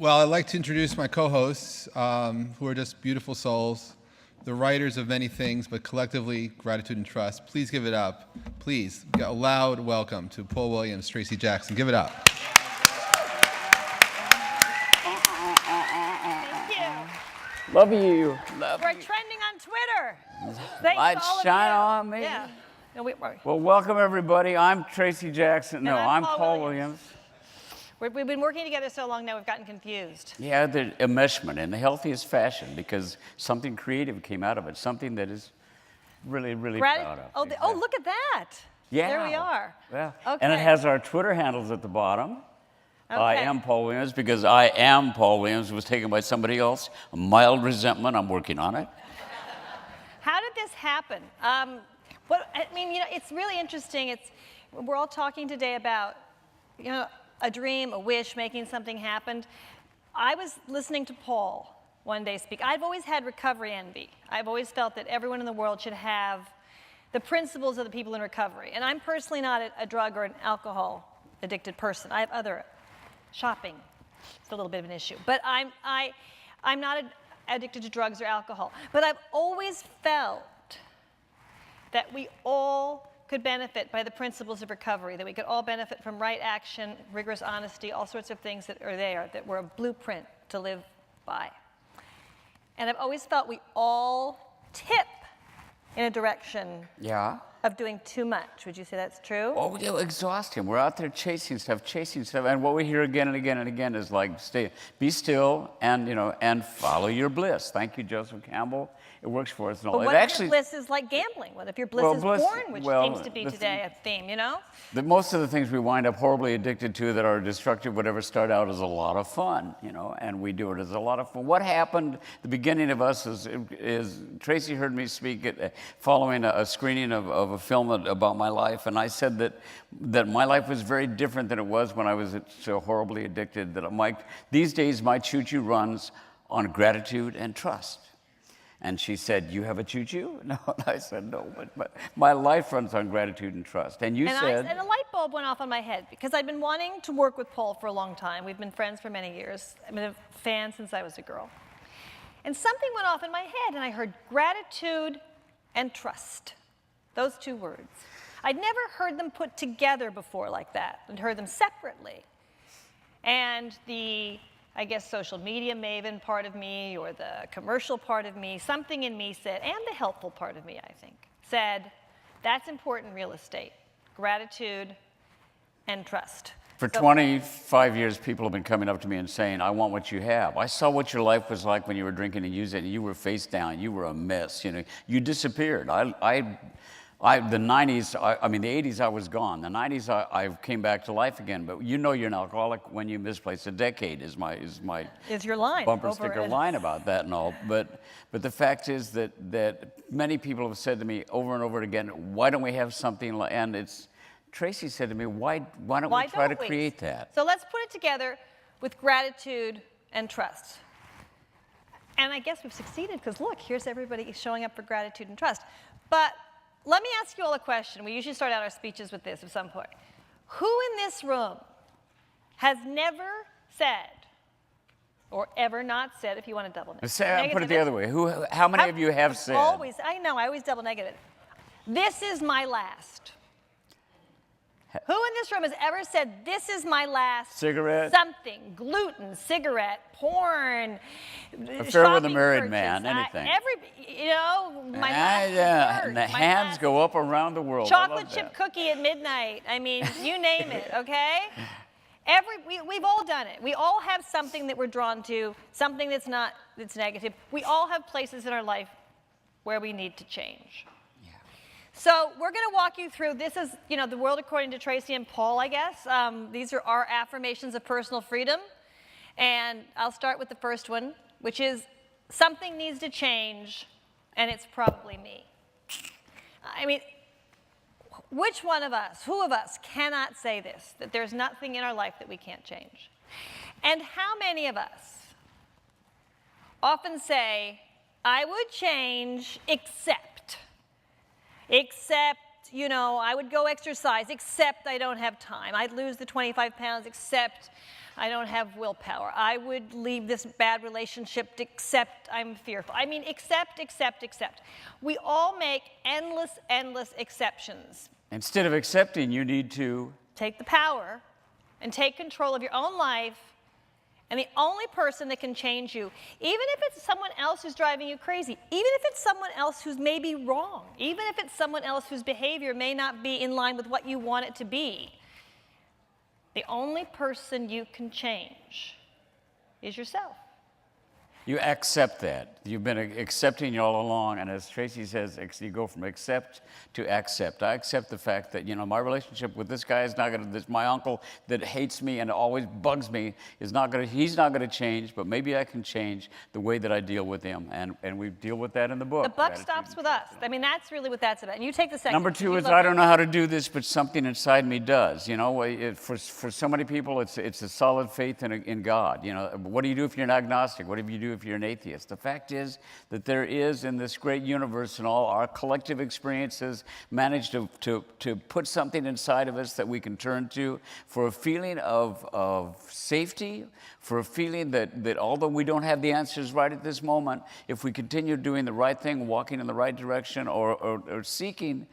Well, I'd like to introduce my co-hosts, who are just beautiful souls, the writers of many things, but collectively, gratitude and trust. Please give it up. Please, a loud welcome to Paul Williams, Tracey Jackson. Give it up. Thank you. Love you. We're trending on Twitter. Thanks Lights to all of shine you. on me. Yeah. No, Well, welcome everybody. I'm Tracey Jackson. No, I'm I'm Paul Paul Williams. Williams. We've been working together so long now we've gotten confused. Yeah, the enmeshment in the healthiest fashion because something creative came out of it, something that is really, really proud of. Oh, look at that. Yeah. There we are. Yeah. Okay. And it has our Twitter handles at the bottom. Okay. I am Paul Williams because I am Paul Williams. It was taken by somebody else. A mild resentment. I'm working on it. How did this happen? It's really interesting. We're all talking today about, a dream, a wish, making something happen. I was listening to Paul one day speak. I've always had recovery envy. I've always felt that everyone in the world should have the principles of the people in recovery. And I'm personally not a drug or an alcohol addicted person. I have other shopping. It's a little bit of an issue. But I'm not addicted to drugs or alcohol. But I've always felt that we all could benefit by the principles of recovery, that we could all benefit from right action, rigorous honesty, all sorts of things that are there, that were a blueprint to live by. And I've always felt we all tip in a direction of doing too much. Would you say that's true? Oh, we're exhausting. We're out there chasing stuff, and what we hear again and again and again is like, be still and follow your bliss. Thank you, Joseph Campbell. It works for us. But what if your bliss is like gambling? What if your bliss is porn, which seems to be today a theme, Most of the things we wind up horribly addicted to that are destructive, whatever, start out as a lot of fun, and we do it as a lot of fun. What happened, the beginning of us is Tracey heard me speak following a screening of a film about my life, and I said that my life was very different than it was when I was so horribly addicted, these days my choo-choo runs on gratitude and trust. And she said, you have a choo-choo? No, and I said, no, but my life runs on gratitude and trust. And you said... And a light bulb went off on my head, because I'd been wanting to work with Paul for a long time. We've been friends for many years. I've been a fan since I was a girl. And something went off in my head, and I heard gratitude and trust. Those two words. I'd never heard them put together before like that. I'd heard them separately. And I guess social media maven part of me, or the commercial part of me, something in me said, and the helpful part of me, I think, said, that's important real estate, gratitude and trust. For 25 years, people have been coming up to me and saying, I want what you have. I saw what your life was like when you were drinking and using it, and you were face down, you were a mess, you disappeared. The 90s, the 80s I was gone. The 90s I came back to life again. But you're an alcoholic when you misplace. A decade is your line bumper sticker line about that and all. But the fact is that many people have said to me over and over again, why don't we have something like, and Tracey said to me, why don't we try to create that? So let's put it together with gratitude and trust. And I guess we've succeeded, because look, here's everybody showing up for gratitude and trust. But let me ask you all a question. We usually start out our speeches with this at some point. Who in this room has never said, or ever not said, if you want to double negative? Put it the other way. How many of you have said? Always. I know. I always double negative. This is my last. Who in this room has ever said, this is my last cigarette? Something. Gluten, cigarette, porn, affair with a married man, anything. My last dessert, and the hands go up around the world. Chocolate chip cookie at midnight. You name it, okay? We've all done it. We all have something that we're drawn to, something that's negative. We all have places in our life where we need to change. So we're going to walk you through, this is, the world according to Tracey and Paul, I guess. These are our affirmations of personal freedom. And I'll start with the first one, which is, something needs to change, and it's probably me. Which one of us, who of us cannot say this, that there's nothing in our life that we can't change? And how many of us often say, I would change except I would go exercise, except I don't have time. I'd lose the 25 pounds, except I don't have willpower. I would leave this bad relationship, except I'm fearful. I mean, except. We all make endless exceptions. Instead of accepting, you need to Take the power and take control of your own life. And the only person that can change you, even if it's someone else who's driving you crazy, even if it's someone else who's maybe wrong, even if it's someone else whose behavior may not be in line with what you want it to be, the only person you can change is yourself. You accept that. You've been accepting it all along, and as Tracey says, you go from accept to accept. I accept the fact that, my relationship with this guy is not going to, my uncle that hates me and always bugs me, he's not going to change, but maybe I can change the way that I deal with him, and we deal with that in the book. The buck stops with us. I mean, that's really what that's about. And you take the second. Number two is I don't know how to do this, but something inside me does. For so many people, it's a solid faith in God. What do you do if you're an agnostic? What do you do if you're an atheist? The fact is that there is in this great universe and all our collective experiences managed to put something inside of us that we can turn to for a feeling of safety, for a feeling that although we don't have the answers right at this moment, if we continue doing the right thing, walking in the right direction, or seeking,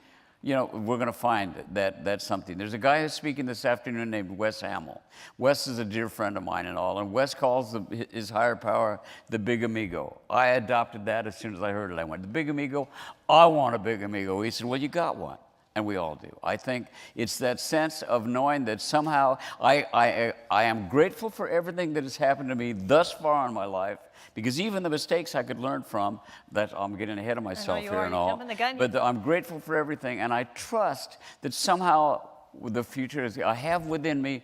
we're going to find that's something. There's a guy who's speaking this afternoon named Wes Hamill. Wes is a dear friend of mine and all, and Wes calls his higher power the big amigo. I adopted that as soon as I heard it. I went, the big amigo? I want a big amigo. He said, well, you got one. And we all do. I think it's that sense of knowing that somehow I am grateful for everything that has happened to me thus far in my life, because even the mistakes I could learn from, that I'm getting ahead of myself here and all, but I'm grateful for everything, and I trust that somehow the future is, I have within me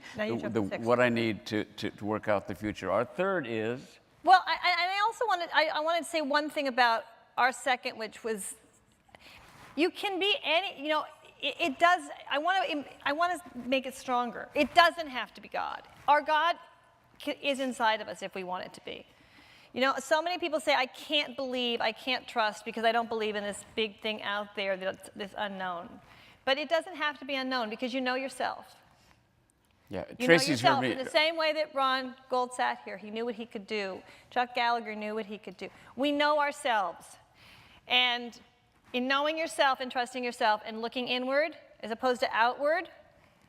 what I need to work out the future. Our third is? Well, I also wanted to say one thing about our second, which was, you can be any, it does, I want to make it stronger. It doesn't have to be God. Our God is inside of us if we want it to be. So many people say, I can't believe, I can't trust because I don't believe in this big thing out there, this unknown. But it doesn't have to be unknown because you know yourself. Yeah, You Tracey's know heard yourself me. in the same way that Ron Gold sat here. He knew what he could do. Chuck Gallagher knew what he could do. We know ourselves. And in knowing yourself and trusting yourself and looking inward as opposed to outward,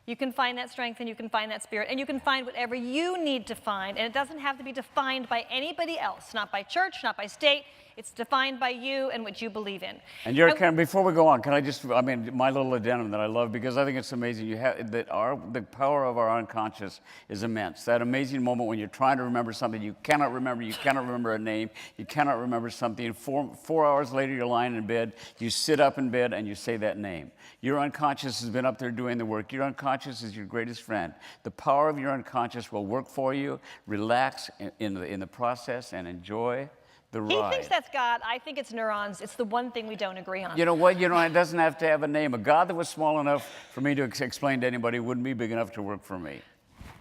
you can find that strength and you can find that spirit and you can find whatever you need to find. And it doesn't have to be defined by anybody else, not by church, not by state. It's defined by you and what you believe in. And before we go on, can I just, my little addendum that I love, because I think it's amazing, the power of our unconscious is immense. That amazing moment when you're trying to remember something you cannot remember a name, you cannot remember something. 4 hours later, you're lying in bed, you sit up in bed and you say that name. Your unconscious has been up there doing the work. Your unconscious is your greatest friend. The power of your unconscious will work for you. Relax in the process and enjoy the ride. He thinks that's God. I think it's neurons. It's the one thing we don't agree on. You know what? It doesn't have to have a name. A God that was small enough for me to explain to anybody wouldn't be big enough to work for me.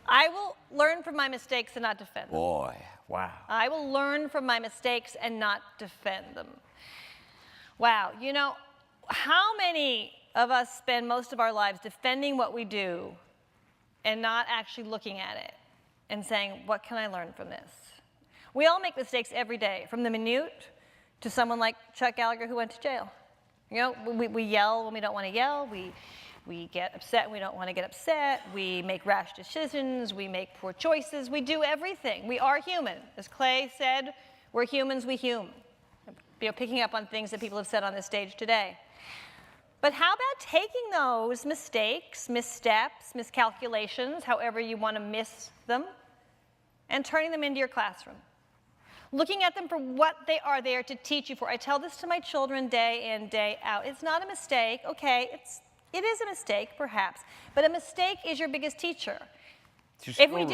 I will learn from my mistakes and not defend them. Boy, wow. I will learn from my mistakes and not defend them. Wow. How many of us spend most of our lives defending what we do and not actually looking at it and saying, what can I learn from this? We all make mistakes every day, from the minute to someone like Chuck Gallagher who went to jail. We yell when we don't want to yell. We get upset when we don't want to get upset. We make rash decisions. We make poor choices. We do everything. We are human. As Clay said, we're humans, we hume. Picking up on things that people have said on this stage today. But how about taking those mistakes, missteps, miscalculations, however you want to miss them, and turning them into your classroom? Looking at them for what they are there to teach you for. I tell this to my children day in, day out. It's not a mistake. Okay, it is a mistake, perhaps, but a mistake is your biggest teacher. If we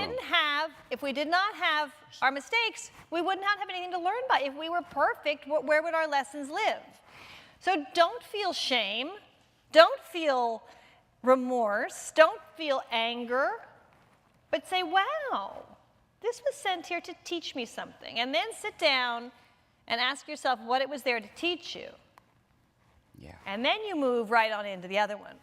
did not have our mistakes, we would not have anything to learn by. If we were perfect, where would our lessons live? So don't feel shame. Don't feel remorse. Don't feel anger. But say, wow, this was sent here to teach me something. And then sit down and ask yourself what it was there to teach you. Yeah. And then you move right on into the other one.